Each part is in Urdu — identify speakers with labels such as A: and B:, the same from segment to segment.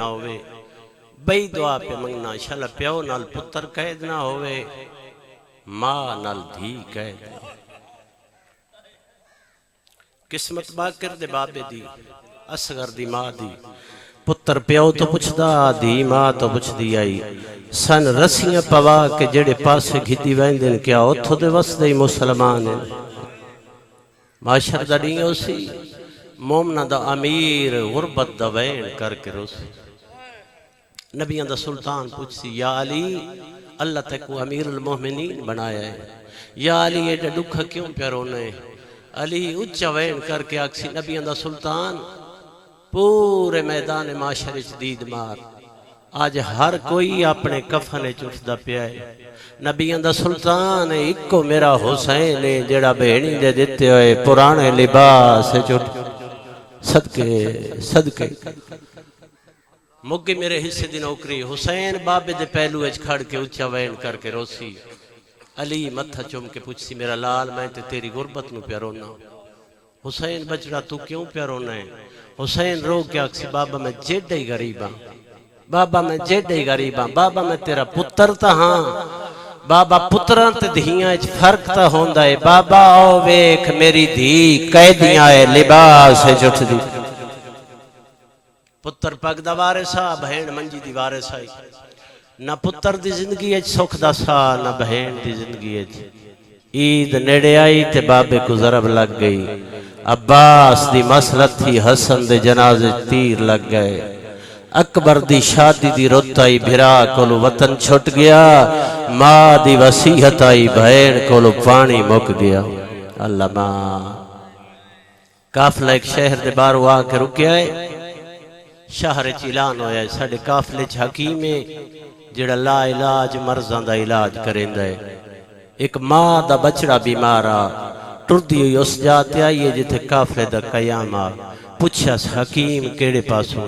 A: نہ ہوئے بئی دعا پہ منگنا شالا پیو نال پتر قید نہ ہوئے ماں نال دھی قید نہ ہوئے قسمت باکر دے بابے دی اصغر دی ماں دی پتر پیو تو پوچھ دا دی ماں تو پوچھ دی آئی سن رسیاں پوا کے جڑے پاسے گھتی ویندن کیا اتھو دے وسط ہی مسلمان ہیں معاشر دا ڈینگے اسی مومنہ دا امیر غربت دا وین کر کے روسی نبیان دا سلطان پوچھتی یا علی اللہ تک وہ امیر المومنین بنایا ہے یا علی یہ ڈکھا کیوں پیارونے علی اچھا وین کر کے آکسی نبیان دا سلطان پورے میدان معاشرے دید مار آج ہر کوئی اپنے کفنے چٹھدا پیا ہے نبیان دا سلطان اکو میرا حسین جڑا بہنی دے دیتے ہوئے پرانے لباس چٹ صدقے مگی میرے حصے دی نوکری حسین بابے دے پہلو اچ کھڑ کے اچھا وین کر کے روسی علی متھا چوم کے پوچھسی میرا لال میں تے تیری غربت نو پیا رونا حسین بچڑا تو کیوں پیا رونا ہے حسین رو کے آکسی بابا میں جیڈا ہی غریب ہاں بابا میں جیڈا ہی غریب ہاں بابا میں تیرا پتر تا ہاں بابا پتران تے دھیاں اچ فرق تا ہوندا ہے بابا آو ویکھ میری دھی قیدیاں ہے لباس ہے جٹ دی پتر پگ دا وارثا بہن منجی دی وارث آئی نہ پتر دی زندگی اچ سکھ دا سا نہ بہن دی زندگی اچ عید نیڑے آئی تے بابے کو ضرب لگ گئی عباس دی مسلط تھی حسن دے جنازے تیر لگ گئے اکبر دی شادی دی رت آئی بھرا کولو وطن چھٹ گیا ماں دی وصیحت آئی بہن کولو پانی مک گیا اللہ ماں قافلہ ایک شہر دے بارو آ کے رکیا ہے شہر اعلان ہویا ہے ساڑھے قافلے حکیم ہے جڑا لا علاج مرضاں دا علاج کریندا ہے ایک ماں دا بچڑا بیمارا ٹردی ہوئی اس جاتے آئیے جتے قافلے دا قیام آ پوچھا حکیم کیڑے پاسوں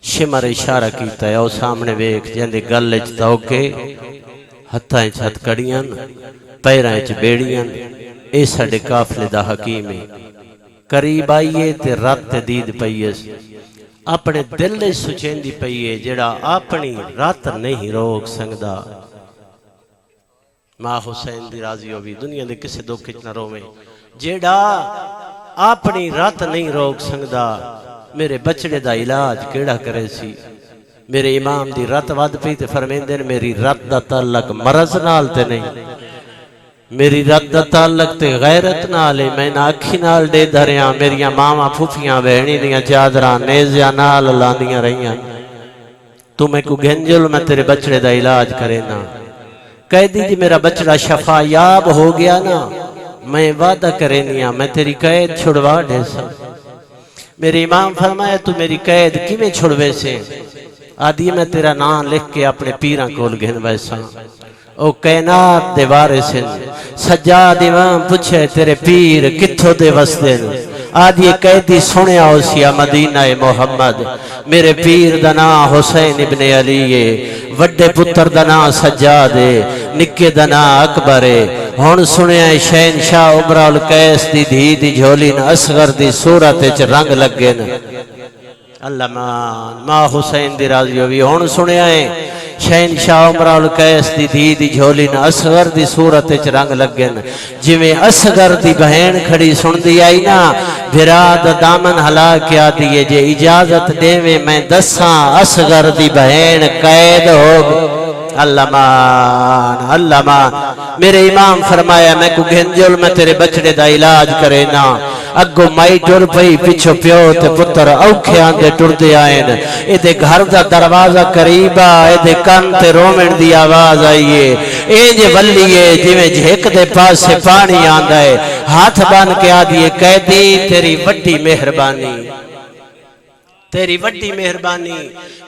A: شمر اشارہ کیتا ہے او سامنے ویکھ جندے گل اچ توکے ہتھاں اچ ہتھ کڑیاں پیراں اچ بیڑیاں اے ساڈے قافلے دا حکیم ہے قریب آئیے تے رات دید پئیے اپنے دل نے سچیندی پئیے جڑا اپنی رات نہیں روک سکدا ماں حسین دی راضی ہوئی دنیا دے کسے دکھ وچ نہ روویں جڑا اپنی رات نہیں روک سکدا میرے بچڑے دا علاج کیڑا کرے سی میرے امام دی رات ود پئی تے فرمیندے میری رات دا تعلق مرض نال تے نہیں میری رات دا تعلق تے غیرت نال ہے میں نہ اکھی نال ڈے دھریاں میریاں ماواں پھوپھیاں بہنی دیاں چادراں نیزیاں نال لاندیاں رہیاں تو میں کو گھنجل میں تیرے بچڑے دا علاج کرے نا قیدی جی میرا بچڑا شفا یاب ہو گیا نا میں وعدہ کرے نیا میں تیری قید چھڑوا دے سا میرے امام فرمایا تو میری قید کیویں چھڑوے سے آدھی میں تیرا نام لکھ کے اپنے پیراں کول گھن ویسا او کائنات دے وارثن سجاد امام پوچھے تیرے پیر کتھوں دے وسدے آدھی قیدی سنیا ہو سیا مدینہ محمد میرے پیر دا نام حسین ابن علی ہے وڈے پتر دا نام سجاد ہے نکے دا نام اکبر ہے ہن سنیا شہنشاہ عمر القیس دی دھی دی جھولی نا اصغر دی صورت وچ رنگ لگے نا اللہ ماں حسین دی راضی ہوئی ہن سنیا ہے شہنشاہ عمر القیس دی دھی دی جھولی نا اصغر دی صورت وچ رنگ لگے نا جویں اصغر دی بہن کھڑی سندی آئی نا بھرا دا دامن ہلا کے آدھی ہے جے اجازت دیویں میں دساں اصغر دی بہن قید ہو اللہ مان میرے امام فرمایا میں کو گھنجل میں تیرے بچڑے دا علاج کرے نا اگو مائی ٹر پئی پچھو پیو تے پتر اوکھے آندے ٹر دے آئین اے دے گھر دا دروازہ قریبا اے دے کان تے رومن دی آواز آئیے اے جے ولیے جویں جھیک دے پاس سے پانی آندا ہے ہاتھ بان کے آدھیے قیدی تیری وڈی مہربانی تیری وڈی مہربانی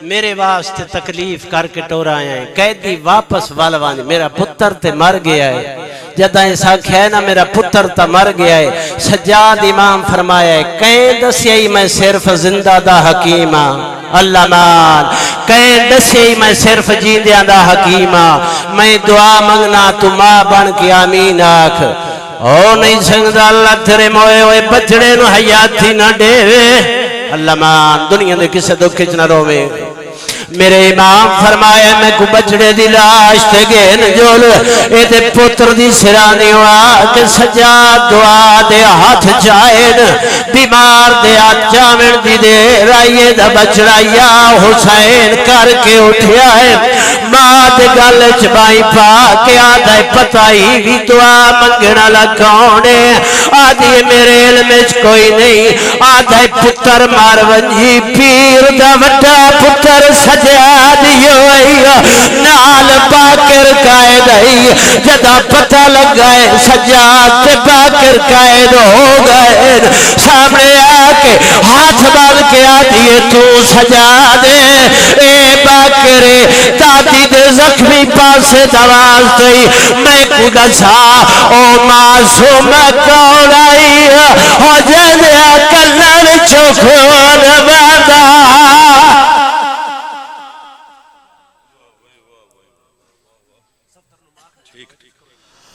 A: میرے واسطے تکلیف کر کے ٹور آیا ہے قیدی واپس والوانی میرا پتر تے مر گیا ہے جدہ ایسا کہے نا میرا پتر تا مر گیا ہے سجاد امام فرمایا ہے قید دسیائی میں صرف زندہ دا حکیمہ اللہ مان قید دسیائی میں صرف جیندیاں دا حکیمہ میں دعا منگنا تو ماں بن کے آمین آکھ او نہیں سنگدہ اللہ تیرے موئے ہوئے بچڑے نو حیاتی نہ دے اللہ مان دنیا دے کسے دکھ نہ روے میرے امام فرمایا میں کو بچڑے دی لاش تے گین جول اے دے پتر دی سرانی ہوا کہ سجاد دعا دے ہاتھ جائن بیمار دے ہاتھ جامن دی دے رائیے دا بچڑا یا حسین کر کے اٹھیا ہے ماں دے گل چبائی پا کے آدھا پتہ ہی بھی دعا منگنا لکھونے آدھی میرے علم کوئی نہیں آدھا پتر مارونجی پیر دا وڈا پتر سجاد ہوئی نال باکر قائد ہے جدا پتہ لگ گئے سجاد تے باکر قائد ہو گئے سامنے آکے ہاتھ بال کے آدھی تو سجاد اے باکر دادی دے زخمی پاسے دواز تئی میں کو دسا او معصوم کون آئی ہو جدیا کلر چکھون بادا